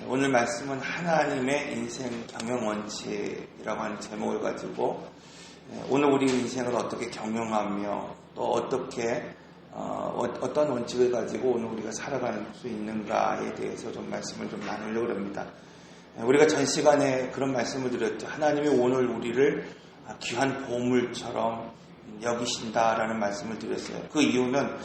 오늘 말씀은 하나님의 인생 경영 원칙이라고 하는 제목을 가지고 오늘 우리 인생을 어떻게 경영하며 또 어떻게 어떤 원칙을 가지고 오늘 우리가 살아갈 수 있는가에 대해서 좀 말씀을 좀 나누려고 합니다. 우리가 전 시간에 그런 말씀을 드렸죠. 하나님이 오늘 우리를 귀한 보물처럼 여기신다라는 말씀을 드렸어요. 그 이유는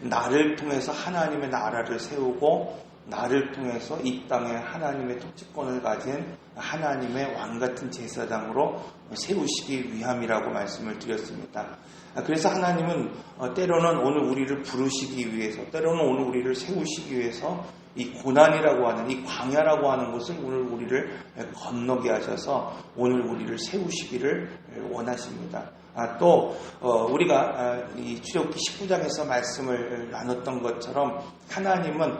나를 통해서 하나님의 나라를 세우고 나를 통해서 이 땅에 하나님의 통치권을 가진 하나님의 왕같은 제사장으로 세우시기 위함이라고 말씀을 드렸습니다. 그래서 하나님은 때로는 오늘 우리를 부르시기 위해서, 때로는 오늘 우리를 세우시기 위해서 이 고난이라고 하는, 이 광야라고 하는 것을 오늘 우리를 건너게 하셔서 오늘 우리를 세우시기를 원하십니다. 또 우리가 이 출애굽기 19장에서 말씀을 나눴던 것처럼 하나님은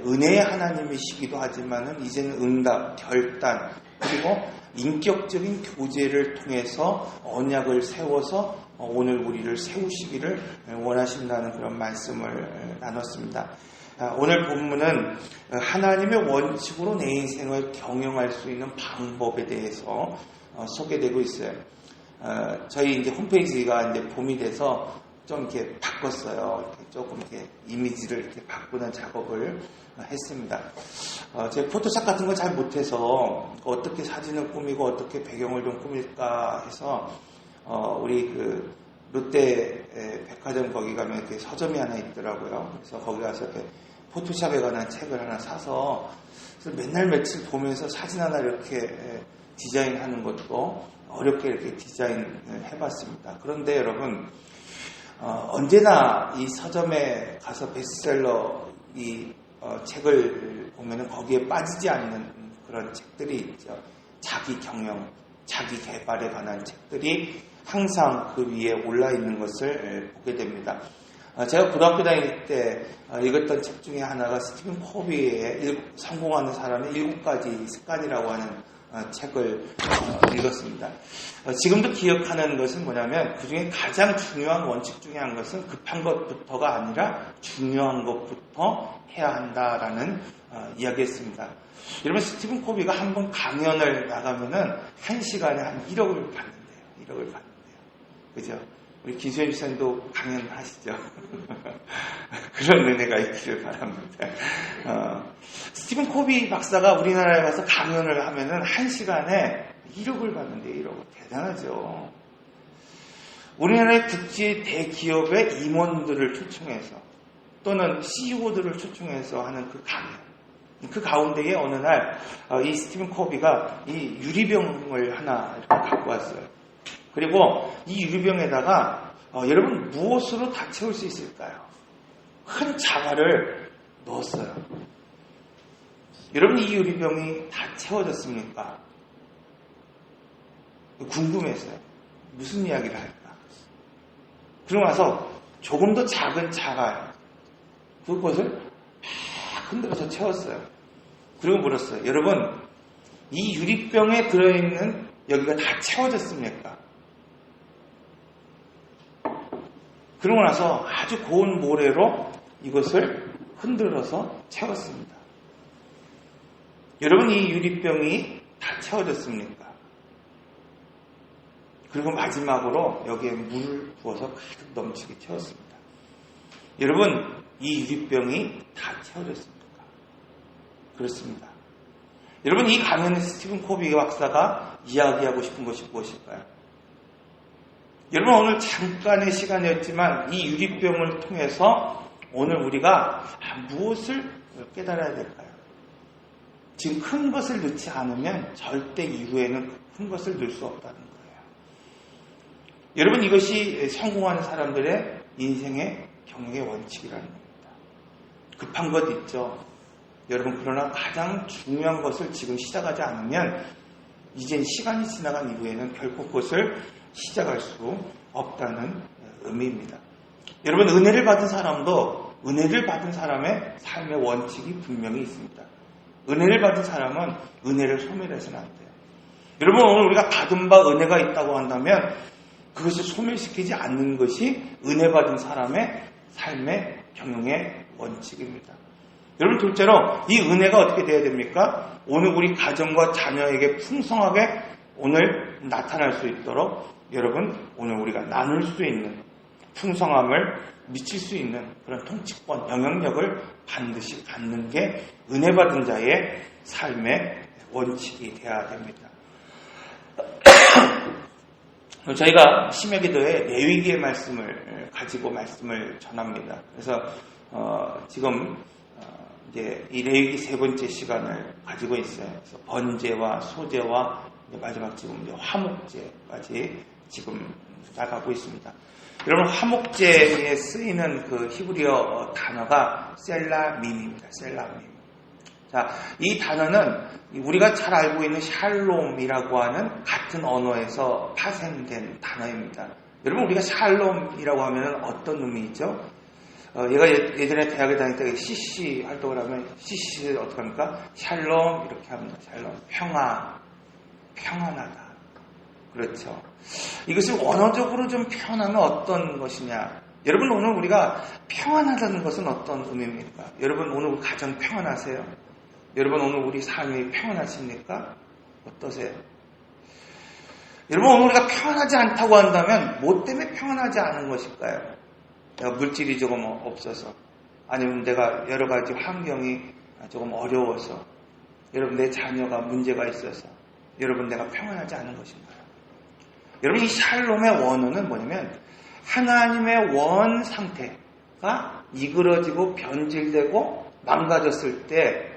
은혜의 하나님이시기도 하지만은 이제는 응답, 결단, 그리고 인격적인 교제를 통해서 언약을 세워서 오늘 우리를 세우시기를 원하신다는 그런 말씀을 나눴습니다. 오늘 본문은 하나님의 원칙으로 내 인생을 경영할 수 있는 방법에 대해서 소개되고 있어요. 저희 이제 홈페이지가 이제 봄이 돼서 좀 이렇게 바꿨어요. 조금 이렇게 이미지를 이렇게 바꾸는 작업을 했습니다. 제가 포토샵 같은 거 잘 못해서 어떻게 사진을 꾸미고 어떻게 배경을 좀 꾸밀까 해서 우리 그 롯데 백화점 거기 가면 이렇게 서점이 하나 있더라고요. 그래서 거기 가서 이렇게 포토샵에 관한 책을 하나 사서 그래서 맨날 며칠 보면서 사진 하나 이렇게 디자인하는 것도 어렵게 이렇게 디자인을 해봤습니다. 그런데 여러분 언제나 이 서점에 가서 베스트셀러 이 책을 보면은 거기에 빠지지 않는 그런 책들이 있죠. 자기 경영, 자기 개발에 관한 책들이 항상 그 위에 올라 있는 것을 보게 됩니다. 제가 고등학교 다닐 때 읽었던 책 중에 하나가 스티븐 코비의 성공하는 사람의 7가지 습관이라고 하는 책을 읽었습니다. 지금도 기억하는 것은 뭐냐면 그 중에 가장 중요한 원칙 중에 한 것은 급한 것부터가 아니라 중요한 것부터 해야 한다라는 이야기였습니다. 여러분 스티븐 코비가 한 번 강연을 나가면은 1시간에 한 1억을 받는데요. 1억을 받는데요. 그죠? 우리 기수현 집사님도 강연하시죠. 그런 은혜가 있기를 바랍니다. 스티븐 코비 박사가 우리나라에 와서 강연을 하면은 1시간에 1억을 받는데요. 1억. 대단하죠. 우리나라의 국제 대기업의 임원들을 초청해서 또는 CEO들을 초청해서 하는 그 강연. 그 가운데에 어느 날 이 스티븐 코비가 이 유리병을 하나 이렇게 갖고 왔어요. 그리고 이 유리병에다가 여러분 무엇으로 다 채울 수 있을까요? 큰 자갈을 넣었어요. 여러분 이 유리병이 다 채워졌습니까? 궁금해서요. 무슨 이야기를 할까? 그러고 나서 조금 더 작은 자갈 그것을 막 흔들어서 채웠어요. 그리고 물었어요. 여러분 이 유리병에 들어있는 여기가 다 채워졌습니까? 그러고 나서 아주 고운 모래로 이것을 흔들어서 채웠습니다. 여러분 이 유리병이 다 채워졌습니까? 그리고 마지막으로 여기에 물을 부어서 가득 넘치게 채웠습니다. 여러분 이 유리병이 다 채워졌습니까? 그렇습니다. 여러분 이 강연의 스티븐 코비 박사가 이야기하고 싶은 것이 무엇일까요? 여러분 오늘 잠깐의 시간이었지만 이 유리병을 통해서 오늘 우리가 무엇을 깨달아야 될까요? 지금 큰 것을 넣지 않으면 절대 이후에는 큰 것을 넣을 수 없다는 거예요. 여러분 이것이 성공하는 사람들의 인생의 경영의 원칙이라는 겁니다. 급한 것 있죠. 여러분 그러나 가장 중요한 것을 지금 시작하지 않으면 이젠 시간이 지나간 이후에는 결코 그것을 시작할 수 없다는 의미입니다. 여러분 은혜를 받은 사람도 은혜를 받은 사람의 삶의 원칙이 분명히 있습니다. 은혜를 받은 사람은 은혜를 소멸해서는 안 돼요. 여러분 오늘 우리가 받은 바 은혜가 있다고 한다면 그것을 소멸시키지 않는 것이 은혜 받은 사람의 삶의 경영의 원칙입니다. 여러분, 둘째로 이 은혜가 어떻게 돼야 됩니까? 오늘 우리 가정과 자녀에게 풍성하게 오늘 나타날 수 있도록 여러분, 오늘 우리가 나눌 수 있는 풍성함을 미칠 수 있는 그런 통치권, 영향력을 반드시 갖는 게 은혜 받은 자의 삶의 원칙이 되어야 됩니다. 저희가 심야기도에 레위기의 말씀을 가지고 말씀을 전합니다. 그래서 지금 이제 이 레위기 세 번째 시간을 가지고 있어요. 그래서 번제와 소제와 마지막 지금 이제 화목제까지 지금 나가고 있습니다. 여러분, 화목제에 쓰이는 그 히브리어 단어가 셀라밈입니다. 셀라밈. 자, 이 단어는 우리가 잘 알고 있는 샬롬이라고 하는 같은 언어에서 파생된 단어입니다. 여러분, 우리가 샬롬이라고 하면 어떤 의미죠? 얘가 예전에 대학에 다닐 때 CC 활동을 하면 CC를 어떻게 합니까? 샬롬 이렇게 합니다. 샬롬, 평안하다. 그렇죠. 이것을 언어적으로 좀 표현하면 어떤 것이냐? 여러분, 오늘 우리가 평안하다는 것은 어떤 의미입니까? 여러분, 오늘 가정 평안하세요? 여러분, 오늘 우리 삶이 평안하십니까? 어떠세요? 여러분, 오늘 우리가 평안하지 않다고 한다면 뭐 때문에 평안하지 않은 것일까요? 내가 물질이 조금 없어서, 아니면 내가 여러 가지 환경이 조금 어려워서, 여러분, 내 자녀가 문제가 있어서, 여러분, 내가 평안하지 않은 것인가요? 여러분, 이 샬롬의 원어는 뭐냐면 하나님의 원 상태가 이그러지고 변질되고 망가졌을 때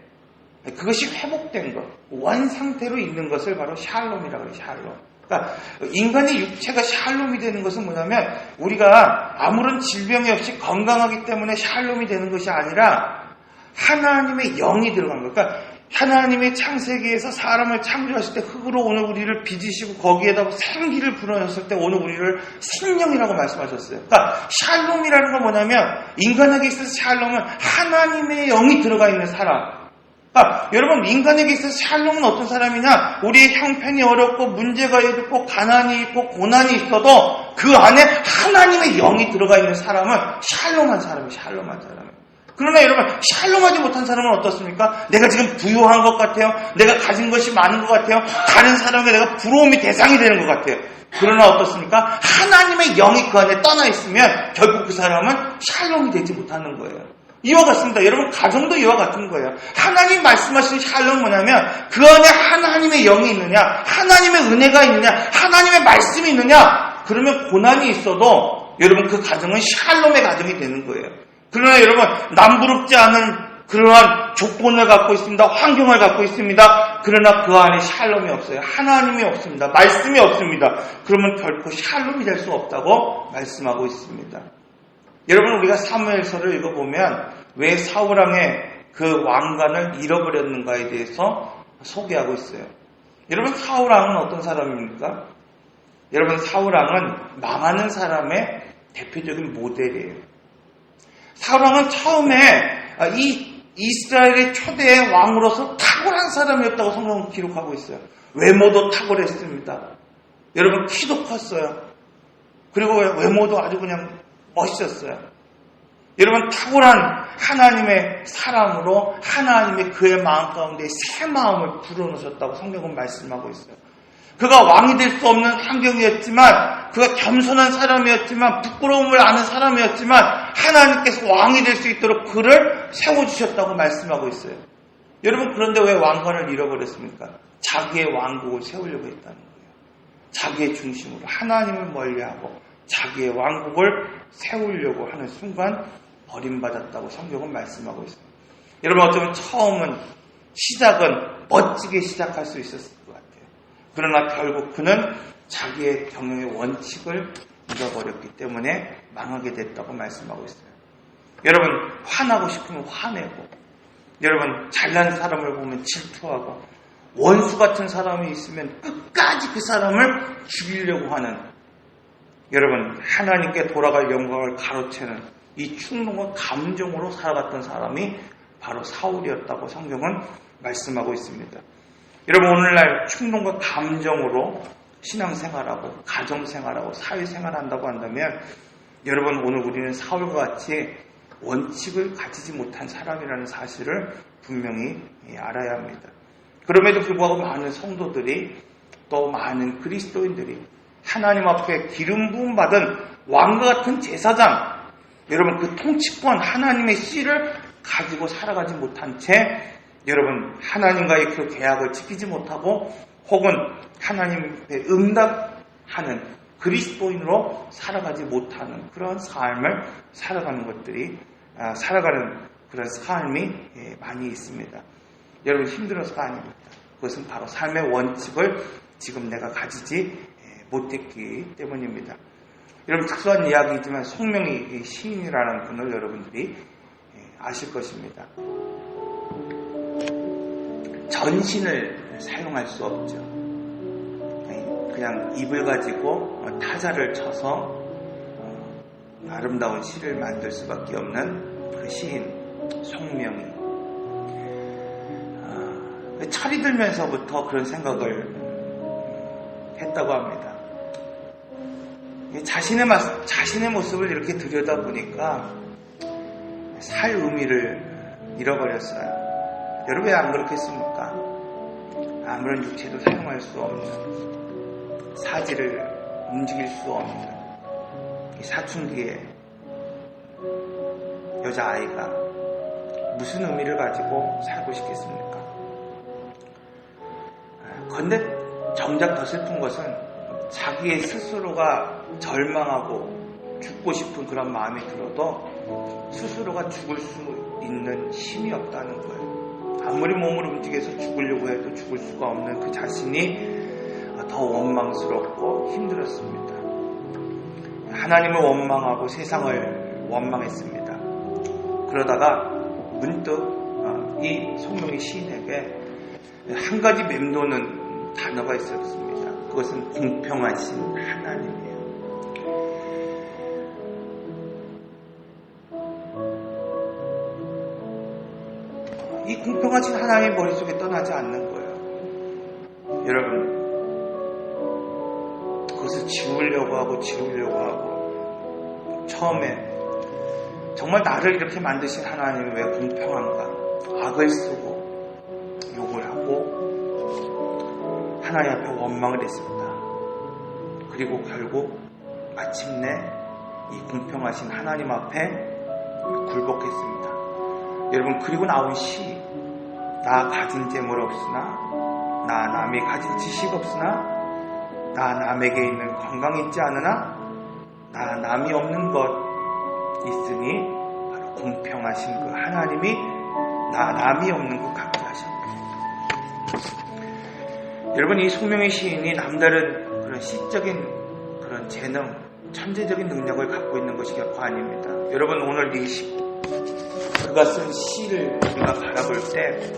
그것이 회복된 것, 원 상태로 있는 것을 바로 샬롬이라고 해요. 샬롬. 그러니까 인간의 육체가 샬롬이 되는 것은 뭐냐면 우리가 아무런 질병이 없이 건강하기 때문에 샬롬이 되는 것이 아니라 하나님의 영이 들어간 것. 그러니까 하나님의 창세기에서 사람을 창조하실 때 흙으로 오늘 우리를 빚으시고 거기에다 생기를 불어넣었을 때 오늘 우리를 생명이라고 말씀하셨어요. 그러니까 샬롬이라는 건 뭐냐면 인간에게 있어서 샬롬은 하나님의 영이 들어가 있는 사람. 그러니까 여러분, 인간에게 있어서 샬롬은 어떤 사람이냐? 우리의 형편이 어렵고 문제가 있고 가난이 있고 고난이 있어도 그 안에 하나님의 영이 들어가 있는 사람은 샬롬한 사람이에요. 샬롬한 사람. 그러나 여러분, 샬롬하지 못한 사람은 어떻습니까? 내가 지금 부유한 것 같아요. 내가 가진 것이 많은 것 같아요. 다른 사람에게 내가 부러움이 대상이 되는 것 같아요. 그러나 어떻습니까? 하나님의 영이 그 안에 떠나 있으면 결국 그 사람은 샬롬이 되지 못하는 거예요. 이와 같습니다. 여러분, 가정도 이와 같은 거예요. 하나님 말씀하신 샬롬은 뭐냐면 그 안에 하나님의 영이 있느냐, 하나님의 은혜가 있느냐, 하나님의 말씀이 있느냐, 그러면 고난이 있어도 여러분 그 가정은 샬롬의 가정이 되는 거예요. 그러나 여러분, 남부럽지 않은 그러한 조건을 갖고 있습니다. 환경을 갖고 있습니다. 그러나 그 안에 샬롬이 없어요. 하나님이 없습니다. 말씀이 없습니다. 그러면 결코 샬롬이 될 수 없다고 말씀하고 있습니다. 여러분, 우리가 사무엘서를 읽어보면 왜 사울왕의 그 왕관을 잃어버렸는가에 대해서 소개하고 있어요. 여러분, 사울왕은 어떤 사람입니까? 여러분, 사울왕은 망하는 사람의 대표적인 모델이에요. 사울왕은 처음에 이 이스라엘의 초대 왕으로서 탁월한 사람이었다고 성경은 기록하고 있어요. 외모도 탁월했습니다. 여러분, 키도 컸어요. 그리고 외모도 아주 그냥 멋있었어요. 여러분, 탁월한 하나님의 사람으로 하나님의 그의 마음 가운데 새 마음을 불어넣으셨다고 성경은 말씀하고 있어요. 그가 왕이 될 수 없는 환경이었지만, 그가 겸손한 사람이었지만, 부끄러움을 아는 사람이었지만 하나님께서 왕이 될 수 있도록 그를 세워주셨다고 말씀하고 있어요. 여러분, 그런데 왜 왕관을 잃어버렸습니까? 자기의 왕국을 세우려고 했다는 거예요. 자기의 중심으로 하나님을 멀리하고 자기의 왕국을 세우려고 하는 순간 버림받았다고 성경은 말씀하고 있습니다. 여러분, 어쩌면 처음은 시작은 멋지게 시작할 수 있었을 것 같아요. 그러나 결국 그는 자기의 경영의 원칙을 잃어버렸기 때문에 망하게 됐다고 말씀하고 있어요. 여러분, 화나고 싶으면 화내고, 여러분, 잘난 사람을 보면 질투하고, 원수 같은 사람이 있으면 끝까지 그 사람을 죽이려고 하는, 여러분, 하나님께 돌아갈 영광을 가로채는 이 충동과 감정으로 살아갔던 사람이 바로 사울이었다고 성경은 말씀하고 있습니다. 여러분, 오늘날 충동과 감정으로 신앙생활하고 가정생활하고 사회생활한다고 한다면 여러분, 오늘 우리는 사울과 같이 원칙을 가지지 못한 사람이라는 사실을 분명히 알아야 합니다. 그럼에도 불구하고 많은 성도들이 또 많은 그리스도인들이 하나님 앞에 기름 부음 받은 왕과 같은 제사장, 여러분 그 통치권 하나님의 씨를 가지고 살아가지 못한 채 여러분 하나님과의 그 계약을 지키지 못하고 혹은 하나님의 응답하는 그리스도인으로 살아가지 못하는 그런 삶을 살아가는 그런 삶이 많이 있습니다. 여러분 힘들어서가 아닙니다. 그것은 바로 삶의 원칙을 지금 내가 가지지 못했기 때문입니다. 여러분 특수한 이야기이지만 송명희 시인이라는 분을 여러분들이 아실 것입니다. 전신을 사용할 수 없죠. 그냥 입을 가지고 타자를 쳐서 아름다운 시를 만들 수밖에 없는 그 시인 송명희. 철이 들면서부터 그런 생각을 했다고 합니다. 자신의 모습을 이렇게 들여다보니까 살 의미를 잃어버렸어요. 여러분 왜 안 그렇겠습니까? 아무런 육체도 사용할 수 없는, 사지를 움직일 수 없는 이 사춘기의 여자아이가 무슨 의미를 가지고 살고 싶겠습니까? 그런데 정작 더 슬픈 것은 자기의 스스로가 절망하고 죽고 싶은 그런 마음이 들어도 스스로가 죽을 수 있는 힘이 없다는 거예요. 아무리 몸을 움직여서 죽으려고 해도 죽을 수가 없는 그 자신이 더 원망스럽고 힘들었습니다. 하나님을 원망하고 세상을 원망했습니다. 그러다가 문득 이 송명희 시인에게 한 가지 맴도는 단어가 있었습니다. 그것은 공평하신 하나님이에요. 이 공평하신 하나님이 머릿속에 떠나지 않는 거예요. 여러분, 그것을 지우려고 하고 처음에 정말 나를 이렇게 만드신 하나님이 왜 공평한가? 악을 쓰고 욕을 하고 하나님 앞에 원망을 했습니다. 그리고 결국 마침내 이 공평하신 하나님 앞에 굴복했습니다. 여러분, 그리고 나온 시, 나 가진 재물 없으나, 나 남이 가진 지식 없으나, 나 남에게 있는 건강 있지 않으나, 나 남이 없는 것 있으니 바로 공평하신 그 하나님이 나 남이 없는 것 같게 하셨다. 여러분, 이 송명희 시인이 남다른 그런 시적인 그런 재능, 천재적인 능력을 갖고 있는 것이 결코 아닙니다. 여러분, 오늘 그가 쓴 시를 우리가 바라볼 때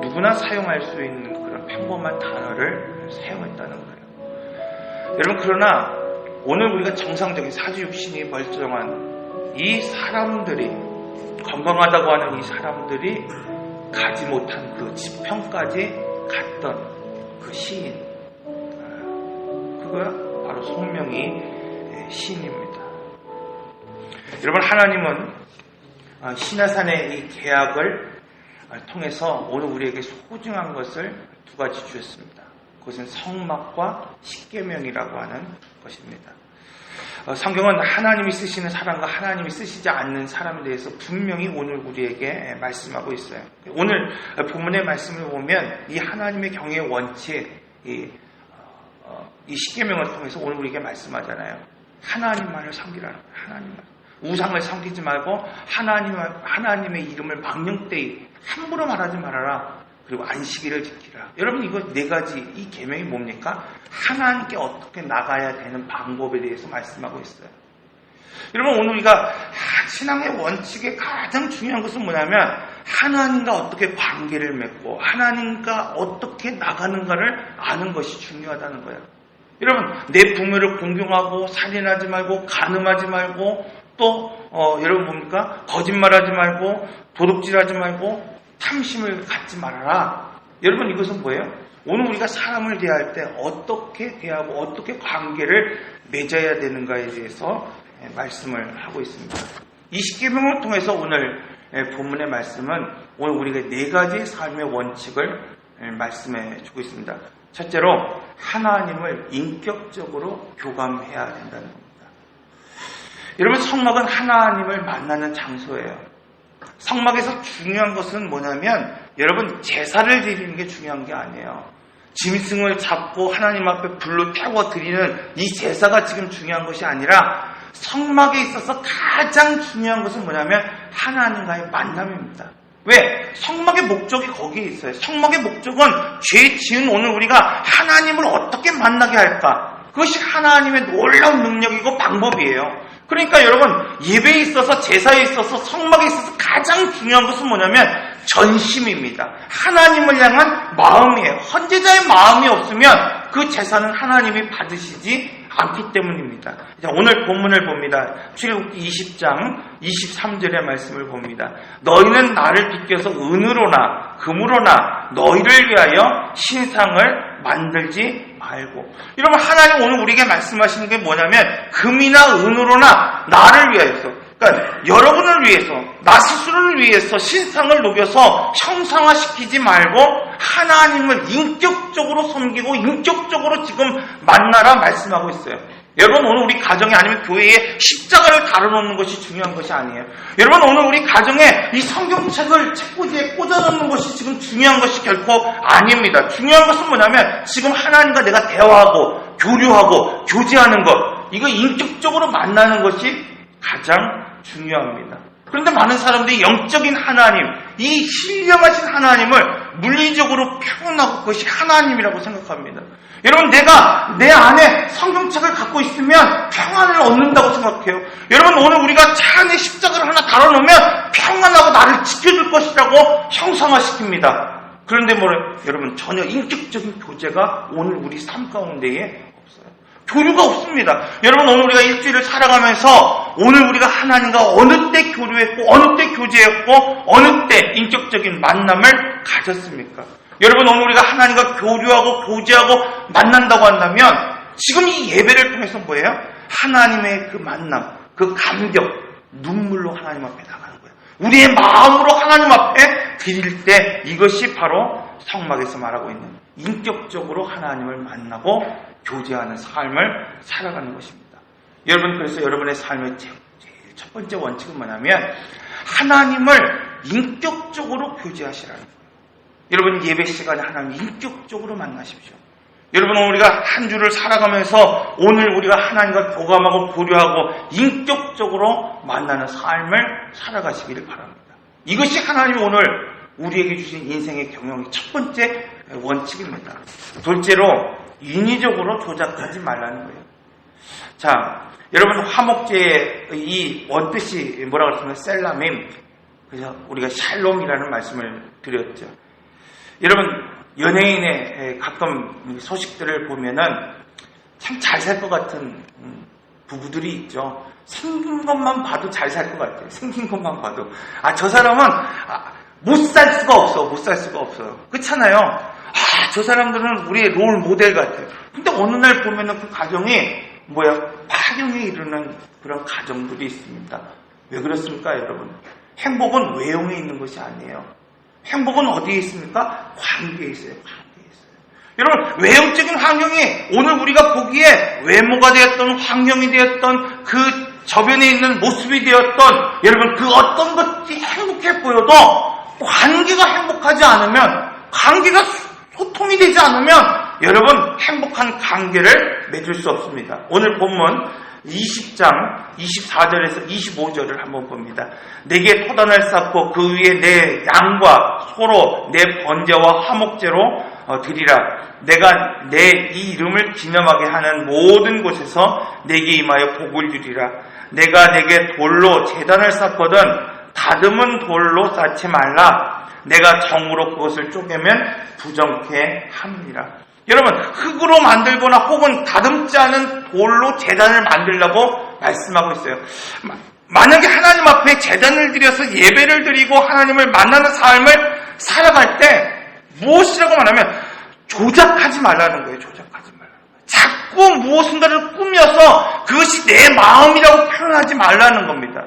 누구나 사용할 수 있는 그런 평범한 단어를 사용했다는 거예요. 여러분, 그러나 오늘 우리가 정상적인 사지육신이 멀쩡한 이 사람들이, 건강하다고 하는 이 사람들이 가지 못한 그 지평까지 갔던 그 시인, 그가 바로 송명희 시인입니다. 여러분, 하나님은 시나산의 이 계약을 통해서 오늘 우리에게 소중한 것을 두 가지 주셨습니다. 그것은 성막과 십계명이라고 하는 것입니다. 성경은 하나님이 쓰시는 사람과 하나님이 쓰시지 않는 사람에 대해서 분명히 오늘 우리에게 말씀하고 있어요. 오늘 본문의 말씀을 보면 이 하나님의 경외의 원칙, 이 십계명을 통해서 오늘 우리에게 말씀하잖아요. 하나님만을 섬기라는 거예요. 하나님만. 우상을 섬기지 말고 하나님의 이름을 망령되이 함부로 말하지 말아라. 그리고 안식일을 지키라. 여러분, 이거 네 가지, 이 계명이 뭡니까? 하나님께 어떻게 나가야 되는 방법에 대해서 말씀하고 있어요. 여러분, 오늘 우리가 신앙의 원칙의 가장 중요한 것은 뭐냐면 하나님과 어떻게 관계를 맺고 하나님과 어떻게 나가는가를 아는 것이 중요하다는 거예요. 여러분, 내 부모를 공경하고 살인하지 말고 간음하지 말고 또 여러분 뭡니까? 거짓말하지 말고 도둑질하지 말고 탐심을 갖지 말아라. 여러분, 이것은 뭐예요? 오늘 우리가 사람을 대할 때 어떻게 대하고 어떻게 관계를 맺어야 되는가에 대해서 말씀을 하고 있습니다. 이 십계명을 통해서 오늘 본문의 말씀은 오늘 우리가 4가지 삶의 원칙을 말씀해 주고 있습니다. 첫째로 하나님을 인격적으로 교감해야 된다는 겁니다. 여러분, 성막은 하나님을 만나는 장소예요. 성막에서 중요한 것은 뭐냐면 여러분, 제사를 드리는 게 중요한 게 아니에요. 짐승을 잡고 하나님 앞에 불로 태워 드리는 이 제사가 지금 중요한 것이 아니라 성막에 있어서 가장 중요한 것은 뭐냐면 하나님과의 만남입니다. 왜? 성막의 목적이 거기에 있어요. 성막의 목적은 죄 지은 오늘 우리가 하나님을 어떻게 만나게 할까? 그것이 하나님의 놀라운 능력이고 방법이에요. 그러니까 여러분, 예배에 있어서, 제사에 있어서, 성막에 있어서 가장 중요한 것은 뭐냐면 전심입니다. 하나님을 향한 마음이에요. 헌제자의 마음이 없으면 그 제사는 하나님이 받으시지 않기 때문입니다. 오늘 본문을 봅니다. 출애굽기 20장 23절의 말씀을 봅니다. 너희는 나를 비껴서 은으로나 금으로나 너희를 위하여 신상을 만들지 말고. 여러분, 하나님 오늘 우리에게 말씀하시는 게 뭐냐면 금이나 은으로나 나를 위하여서, 그러니까 여러분을 위해서, 나 스스로를 위해서 신상을 녹여서 형상화시키지 말고 하나님을 인격적으로 섬기고 인격적으로 지금 만나라 말씀하고 있어요. 여러분, 오늘 우리 가정에 아니면 교회에 십자가를 달아놓는 것이 중요한 것이 아니에요. 여러분, 오늘 우리 가정에 이 성경책을 책꽂이에 꽂아놓는 것이 지금 중요한 것이 결코 아닙니다. 중요한 것은 뭐냐면 지금 하나님과 내가 대화하고 교류하고 교제하는 것, 이거 인격적으로 만나는 것이 가장 중요합니다. 그런데 많은 사람들이 영적인 하나님, 이 신령하신 하나님을 물리적으로 표현하고 그것이 하나님이라고 생각합니다. 여러분, 내가 내 안에 성경책을 갖고 있으면 평안을 얻는다고 생각해요. 여러분, 오늘 우리가 차 안에 십자가를 하나 달아놓으면 평안하고 나를 지켜줄 것이라고 형상화시킵니다. 그런데 여러분, 전혀 인격적인 교제가 오늘 우리 삶 가운데에 없어요. 교류가 없습니다. 여러분, 오늘 우리가 일주일을 살아가면서 오늘 우리가 하나님과 어느 때 교류했고 어느 때 교제했고 어느 때 인격적인 만남을 가졌습니까? 여러분, 오늘 우리가 하나님과 교류하고 교제하고 만난다고 한다면 지금 이 예배를 통해서 뭐예요? 하나님의 그 만남, 그 감격, 눈물로 하나님 앞에 나가는 거예요. 우리의 마음으로 하나님 앞에 드릴 때 이것이 바로 성막에서 말하고 있는 인격적으로 하나님을 만나고 교제하는 삶을 살아가는 것입니다. 여러분, 그래서 여러분의 삶의 제일 첫 번째 원칙은 뭐냐면 하나님을 인격적으로 교제하시라는 거예요. 여러분, 예배 시간에 하나님 인격적으로 만나십시오. 여러분, 우리가 한 주를 살아가면서 오늘 우리가 하나님과 교감하고 교류하고 인격적으로 만나는 삶을 살아가시기를 바랍니다. 이것이 하나님이 오늘 우리에게 주신 인생의 경영의 첫 번째 원칙입니다. 둘째로 인위적으로 조작하지 말라는 거예요. 자, 여러분, 화목제의 이 원뜻이 뭐라고 그랬습니까? 셀라밈. 그래서 우리가 샬롬이라는 말씀을 드렸죠. 여러분, 연예인의 가끔 소식들을 보면은 참 잘 살 것 같은 부부들이 있죠. 생긴 것만 봐도 잘 살 것 같아요. 생긴 것만 봐도. 저 사람은 못 살 수가 없어. 못 살 수가 없어요. 그렇잖아요. 저 사람들은 우리의 롤 모델 같아요. 근데 어느 날 보면은 그 가정이 파경에 이르는 그런 가정들이 있습니다. 왜 그렇습니까, 여러분? 행복은 외형에 있는 것이 아니에요. 행복은 어디에 있습니까? 관계에 있어요. 관계에 있어요. 여러분, 외형적인 환경이 오늘 우리가 보기에 외모가 되었던 환경이 되었던 그 저변에 있는 모습이 되었던 여러분, 그 어떤 것이 행복해 보여도 관계가 행복하지 않으면, 관계가 소통이 되지 않으면 여러분, 행복한 관계를 맺을 수 없습니다. 오늘 본문 20장 24절에서 25절을 한번 봅니다. 내게 토단을 쌓고 그 위에 내 양과 소로 내 번제와 화목제로 드리라. 내가 내 이 이름을 기념하게 하는 모든 곳에서 내게 임하여 복을 주리라. 내가 내게 돌로 제단을 쌓거든 다듬은 돌로 쌓지 말라. 내가 정으로 그것을 쪼개면 부정케 합니다. 여러분, 흙으로 만들거나 혹은 다듬지 않은 돌로 제단을 만들라고 말씀하고 있어요. 만약에 하나님 앞에 제단을 드려서 예배를 드리고 하나님을 만나는 삶을 살아갈 때 무엇이라고 말하면 조작하지 말라는 거예요. 조작하지 말라는 거예요. 자꾸 무엇인가를 꾸며서 그것이 내 마음이라고 표현하지 말라는 겁니다.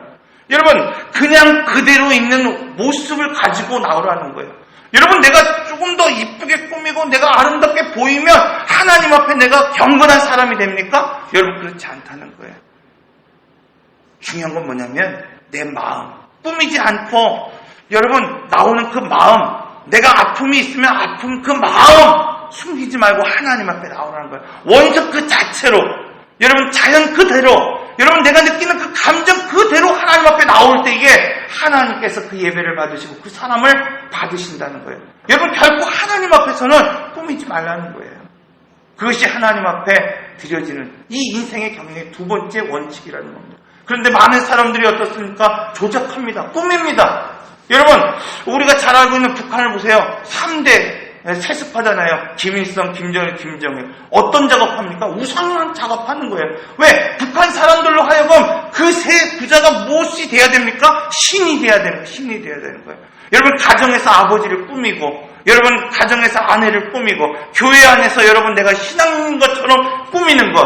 여러분, 그냥 그대로 있는 모습을 가지고 나오라는 거예요. 여러분, 내가 조금 더 이쁘게 꾸미고 내가 아름답게 보이면 하나님 앞에 내가 경건한 사람이 됩니까? 여러분, 그렇지 않다는 거예요. 중요한 건 뭐냐면 내 마음, 꾸미지 않고 여러분 나오는 그 마음, 내가 아픔이 있으면 아픔 그 마음 숨기지 말고 하나님 앞에 나오라는 거예요. 원석 그 자체로, 여러분 자연 그대로, 여러분 내가 느끼는 그 감정 그대로 하나님 앞에 나올 때 이게 하나님께서 그 예배를 받으시고 그 사람을 받으신다는 거예요. 여러분 결코 하나님 앞에서는 꾸미지 말라는 거예요. 그것이 하나님 앞에 드려지는 이 인생의 경륜의 두 번째 원칙이라는 겁니다. 그런데 많은 사람들이 어떻습니까? 조작합니다. 꾸밉니다. 여러분, 우리가 잘 알고 있는 북한을 보세요. 3대 세습하잖아요. 김일성, 김정일, 김정일. 어떤 작업합니까? 우상한 작업하는 거예요. 왜? 북한 사람들로 하여금 그 세 부자가 무엇이 돼야 됩니까? 신이 돼야 됩니다. 신이 돼야 되는 거예요. 여러분, 가정에서 아버지를 꾸미고, 여러분, 가정에서 아내를 꾸미고, 교회 안에서 여러분, 내가 신앙인 것처럼 꾸미는 것.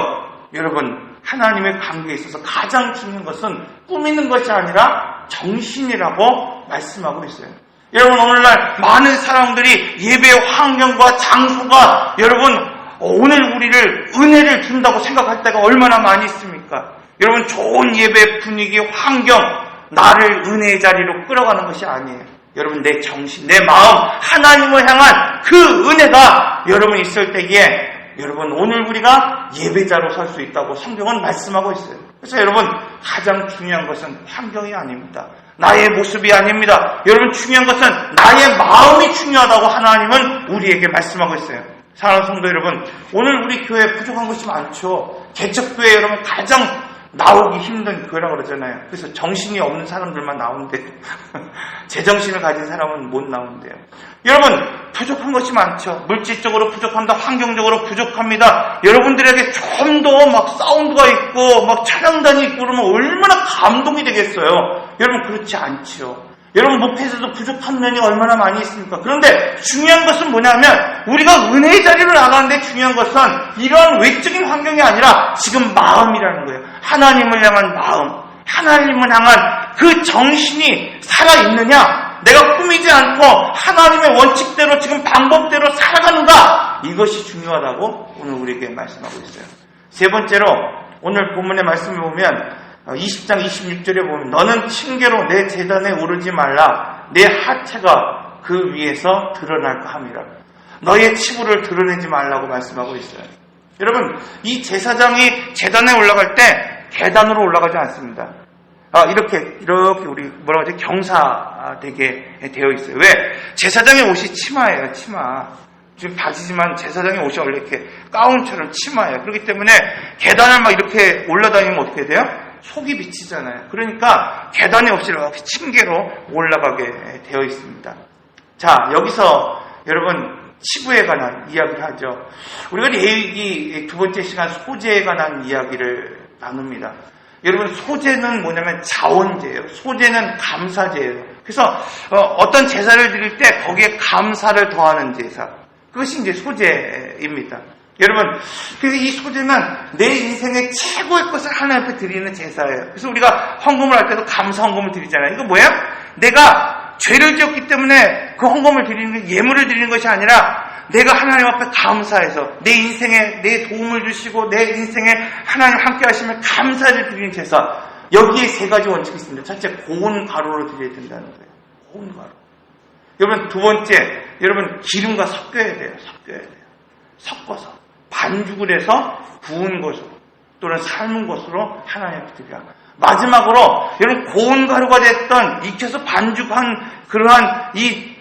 여러분, 하나님의 관계에 있어서 가장 중요한 것은 꾸미는 것이 아니라 정신이라고 말씀하고 있어요. 여러분, 오늘날 많은 사람들이 예배의 환경과 장소가 여러분 오늘 우리를 은혜를 준다고 생각할 때가 얼마나 많이 있습니까? 여러분, 좋은 예배 분위기, 환경, 나를 은혜의 자리로 끌어가는 것이 아니에요. 여러분, 내 정신, 내 마음, 하나님을 향한 그 은혜가 여러분 있을 때에 여러분 오늘 우리가 예배자로 설 수 있다고 성경은 말씀하고 있어요. 그래서 여러분 가장 중요한 것은 환경이 아닙니다. 나의 모습이 아닙니다. 여러분 중요한 것은 나의 마음이 중요하다고 하나님은 우리에게 말씀하고 있어요. 사랑하는 성도 여러분, 오늘 우리 교회에 부족한 것이 많죠. 개척교회 여러분 가장 나오기 힘든 교회라고 그러잖아요. 그래서 정신이 없는 사람들만 나오는데 제정신을 가진 사람은 못 나오는데요. 여러분 부족한 것이 많죠. 물질적으로 부족합니다. 환경적으로 부족합니다. 여러분들에게 좀 더 막 사운드가 있고 막 촬영단이 있고 그러면 얼마나 감동이 되겠어요. 여러분 그렇지 않죠. 여러분 목회에서도 부족한 면이 얼마나 많이 있습니까? 그런데 중요한 것은 뭐냐면 우리가 은혜의 자리로 나가는데 중요한 것은 이런 외적인 환경이 아니라 지금 마음이라는 거예요. 하나님을 향한 마음, 하나님을 향한 그 정신이 살아있느냐, 내가 꾸미지 않고 하나님의 원칙대로 지금 방법대로 살아가는가, 이것이 중요하다고 오늘 우리에게 말씀하고 있어요. 세 번째로 오늘 본문의 말씀을 보면 20장 26절에 보면 너는 층계로 내 제단에 오르지 말라. 내 하체가 그 위에서 드러날까 함이라. 너의 치부를 드러내지 말라고 말씀하고 있어요. 여러분 이 제사장이 제단에 올라갈 때 계단으로 올라가지 않습니다. 이렇게 우리 뭐라고 하지? 경사되게 되어 있어요. 왜? 제사장의 옷이 치마예요. 치마. 지금 바지지만 제사장의 옷이 원래 이렇게 가운처럼 치마예요. 그렇기 때문에 계단을 막 이렇게 올라다니면 어떻게 돼요? 속이 비치잖아요. 그러니까 계단이 없이 이렇게 층계로 올라가게 되어 있습니다. 자, 여기서 여러분 치부에 관한 이야기를 하죠. 우리가 레위기 두 번째 시간 소제에 관한 이야기를 나눕니다. 여러분 소제는 뭐냐면 자원제예요. 소제는 감사제예요. 그래서 어떤 제사를 드릴 때 거기에 감사를 더하는 제사, 그것이 이제 소제입니다. 여러분, 그래서 이 소제는 내 인생의 최고의 것을 하나님 앞에 드리는 제사예요. 그래서 우리가 헌금을 할 때도 감사 헌금을 드리잖아요. 이거 뭐예요? 내가 죄를 지었기 때문에 그 헌금을 드리는 게 예물을 드리는 것이 아니라 내가 하나님 앞에 감사해서 내 인생에 내 도움을 주시고 내 인생에 하나님 함께 하시면 감사를 드리는 제사. 여기에 세 가지 원칙이 있습니다. 첫째, 고운 가루로 드려야 된다는 거예요. 고운 가루. 여러분, 두 번째, 여러분 기름과 섞여야 돼요. 섞어서 반죽을 해서 구운 것으로 또는 삶은 것으로 하나님 앞에 드려야 합니다. 마지막으로 여러분 고운 가루가 됐던 익혀서 반죽한 그러한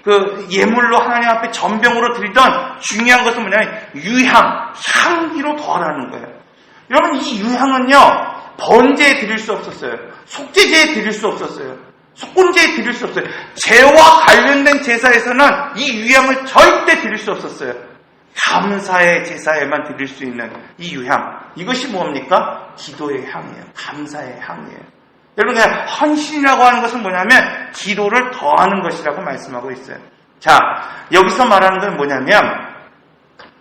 그 예물로 하나님 앞에 전병으로 드리던 중요한 것은 뭐냐면 유향, 향기로 더하라는 거예요. 여러분 이 유향은요 번제에 드릴 수 없었어요. 속죄제에 드릴 수 없었어요. 속건제에 드릴 수 없어요. 죄와 관련된 제사에서는 이 유향을 절대 드릴 수 없었어요. 감사의 제사에만 드릴 수 있는 이 유향, 이것이 뭡니까? 기도의 향이에요. 감사의 향이에요. 여러분 그냥 헌신이라고 하는 것은 뭐냐면 기도를 더하는 것이라고 말씀하고 있어요. 자, 여기서 말하는 건 뭐냐면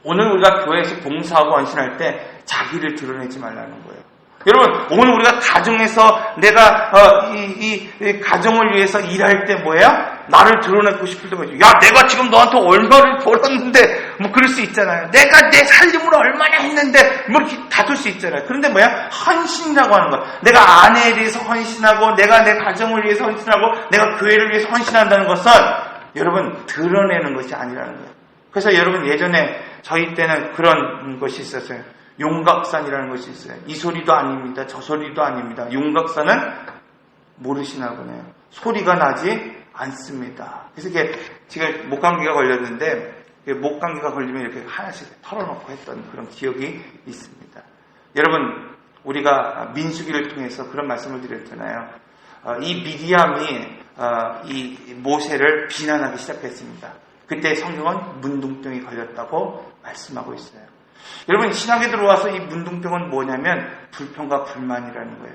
오늘 우리가 교회에서 봉사하고 헌신할 때 자기를 드러내지 말라는 거예요. 여러분, 오늘 우리가 가정에서 내가 이 가정을 위해서 일할 때 뭐야? 나를 드러내고 싶을 때 뭐죠? 야, 내가 지금 너한테 얼마를 벌었는데 뭐 그럴 수 있잖아요. 내가 내 살림을 얼마나 했는데 뭐 이렇게 다툴 수 있잖아요. 그런데 뭐야? 헌신이라고 하는 거야. 내가 아내에 대해서 헌신하고 내가 내 가정을 위해서 헌신하고 내가 교회를 위해서 헌신한다는 것은 여러분 드러내는 것이 아니라는 거예요. 그래서 여러분 예전에 저희 때는 그런 것이 있었어요. 용각산이라는 것이 있어요. 이 소리도 아닙니다. 저 소리도 아닙니다. 용각산은 모르시나 보네요. 소리가 나지 않습니다. 그래서 이게 제가 목감기가 걸렸는데 목감기가 걸리면 이렇게 하나씩 털어놓고 했던 그런 기억이 있습니다. 여러분, 우리가 민수기를 통해서 그런 말씀을 드렸잖아요. 이 미디암이 이 모세를 비난하기 시작했습니다. 그때 성경은 문둥병이 걸렸다고 말씀하고 있어요. 여러분, 신학에 들어와서 이 문둥병은 뭐냐면 불평과 불만이라는 거예요.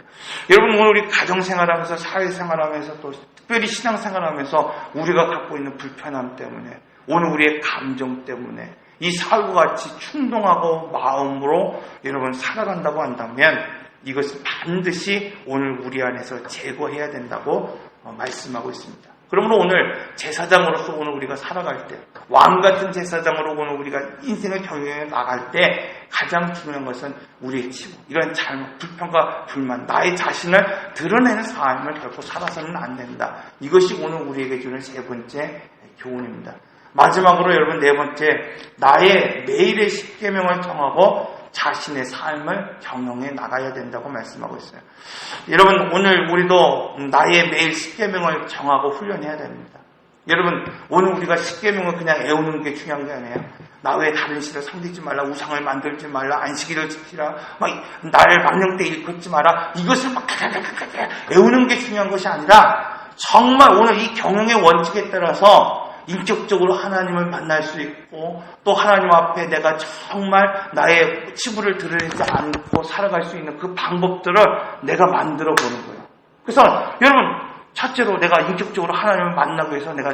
여러분, 오늘 우리 가정생활하면서 사회생활하면서 또 특별히 신앙생활하면서 우리가 갖고 있는 불편함 때문에, 오늘 우리의 감정 때문에 이 사울과 같이 충동하고 마음으로 여러분 살아간다고 한다면 이것을 반드시 오늘 우리 안에서 제거해야 된다고 말씀하고 있습니다. 그러므로 오늘 제사장으로서 오늘 우리가 살아갈 때, 왕같은 제사장으로 오늘 우리가 인생의 경영에 나갈 때 가장 중요한 것은 우리의 치부, 이런 잘못, 불평과 불만, 나의 자신을 드러내는 삶을 결코 살아서는 안 된다. 이것이 오늘 우리에게 주는 세 번째 교훈입니다. 마지막으로 여러분, 네 번째, 나의 매일의 십계명을 정하고 자신의 삶을 경영해 나가야 된다고 말씀하고 있어요. 여러분, 오늘 우리도 나의 매일 십계명을 정하고 훈련해야 됩니다. 여러분, 오늘 우리가 십계명을 그냥 외우는 게 중요한 게 아니에요. 나 외에 다른 신을 섬기지 말라, 우상을 만들지 말라, 안식일을 지키라, 나를 망령때 일컫지 마라, 이것을 막 외우는 게 중요한 것이 아니라 정말 오늘 이 경영의 원칙에 따라서 인격적으로 하나님을 만날 수 있고 또 하나님 앞에 내가 정말 나의 치부를 드러내지 않고 살아갈 수 있는 그 방법들을 내가 만들어 보는 거예요. 그래서 여러분, 첫째로 내가 인격적으로 하나님을 만나기 위해서 내가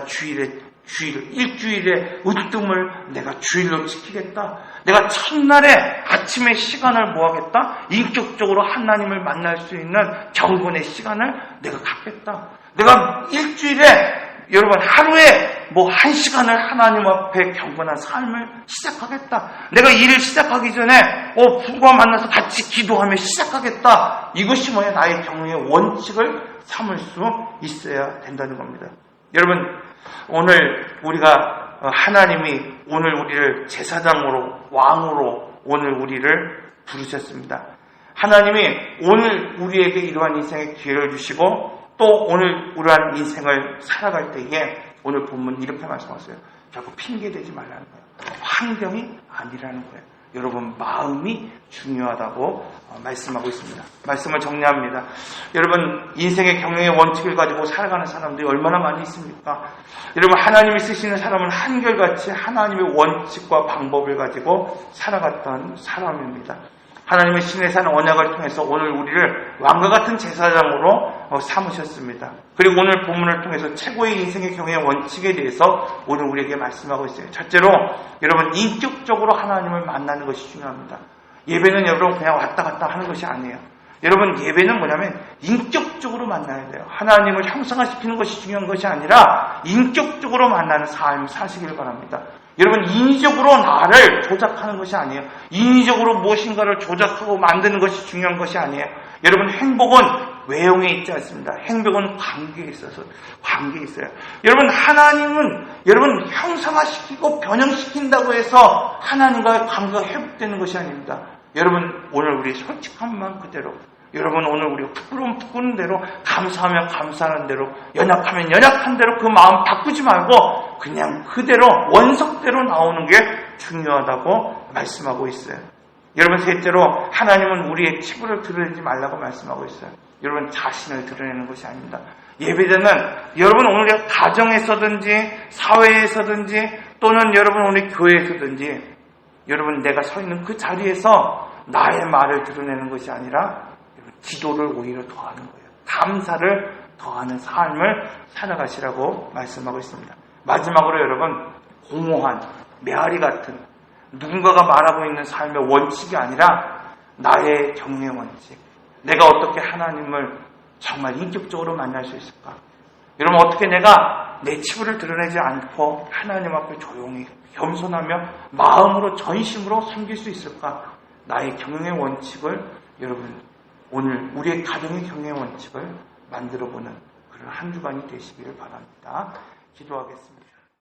일주일에 으뜸을 내가 주일로 지키겠다. 내가 첫날에 아침에 시간을 모아겠다. 인격적으로 하나님을 만날 수 있는 경건의 시간을 내가 갖겠다. 내가 일주일에 여러분, 하루에 한 시간을 하나님 앞에 경건한 삶을 시작하겠다. 내가 일을 시작하기 전에 부부와 만나서 같이 기도하며 시작하겠다. 이것이 뭐야? 나의 경영의 원칙을 삼을 수 있어야 된다는 겁니다. 여러분, 오늘 우리가 하나님이 오늘 우리를 제사장으로, 왕으로 오늘 우리를 부르셨습니다. 하나님이 오늘 우리에게 이러한 인생의 기회를 주시고 또 오늘 우리한 인생을 살아갈 때에 오늘 본문 이렇게 말씀하세요. 결국 핑계대지 말라는 거예요. 환경이 아니라는 거예요. 여러분, 마음이 중요하다고 말씀하고 있습니다. 말씀을 정리합니다. 여러분, 인생의 경영의 원칙을 가지고 살아가는 사람들이 얼마나 많이 있습니까? 여러분, 하나님이 쓰시는 사람은 한결같이 하나님의 원칙과 방법을 가지고 살아갔던 사람입니다. 하나님의 신의 산 언약을 통해서 오늘 우리를 왕과 같은 제사장으로 삼으셨습니다. 그리고 오늘 본문을 통해서 최고의 인생의 경영의 원칙에 대해서 오늘 우리에게 말씀하고 있어요. 첫째로 여러분, 인격적으로 하나님을 만나는 것이 중요합니다. 예배는 여러분 그냥 왔다 갔다 하는 것이 아니에요. 여러분, 예배는 뭐냐면 인격적으로 만나야 돼요. 하나님을 형상화시키는 것이 중요한 것이 아니라 인격적으로 만나는 삶 사시길 바랍니다. 여러분, 인위적으로 나를 조작하는 것이 아니에요. 인위적으로 무엇인가를 조작하고 만드는 것이 중요한 것이 아니에요. 여러분, 행복은 외형에 있지 않습니다. 행복은 관계에 있어요. 여러분, 하나님은 여러분 형상화시키고 변형시킨다고 해서 하나님과의 관계가 회복되는 것이 아닙니다. 여러분, 오늘 우리 솔직한 마음 그대로, 여러분 오늘 우리 부끄러움 부끄러운 대로, 감사하면 감사하는 대로, 연약하면 연약한 대로 그 마음 바꾸지 말고 그냥 그대로 원석대로 나오는 게 중요하다고 말씀하고 있어요. 여러분, 셋째로 하나님은 우리의 치부를 드러내지 말라고 말씀하고 있어요. 여러분, 자신을 드러내는 것이 아닙니다. 예배자는 여러분 오늘 가정에서든지 사회에서든지 또는 여러분 오늘 교회에서든지 여러분 내가 서 있는 그 자리에서 나의 말을 드러내는 것이 아니라 기도를 오히려 더하는 거예요. 감사를 더하는 삶을 살아가시라고 말씀하고 있습니다. 마지막으로 여러분, 공허한 메아리 같은 누군가가 말하고 있는 삶의 원칙이 아니라 나의 경영의 원칙, 내가 어떻게 하나님을 정말 인격적으로 만날 수 있을까? 여러분, 어떻게 내가 내 치부를 드러내지 않고 하나님 앞에 조용히 겸손하며 마음으로 전심으로 섬길 수 있을까? 나의 경영의 원칙을, 여러분, 오늘 우리의 가정의 경영의 원칙을 만들어보는 그런 한 주간이 되시기를 바랍니다. 기도하겠습니다.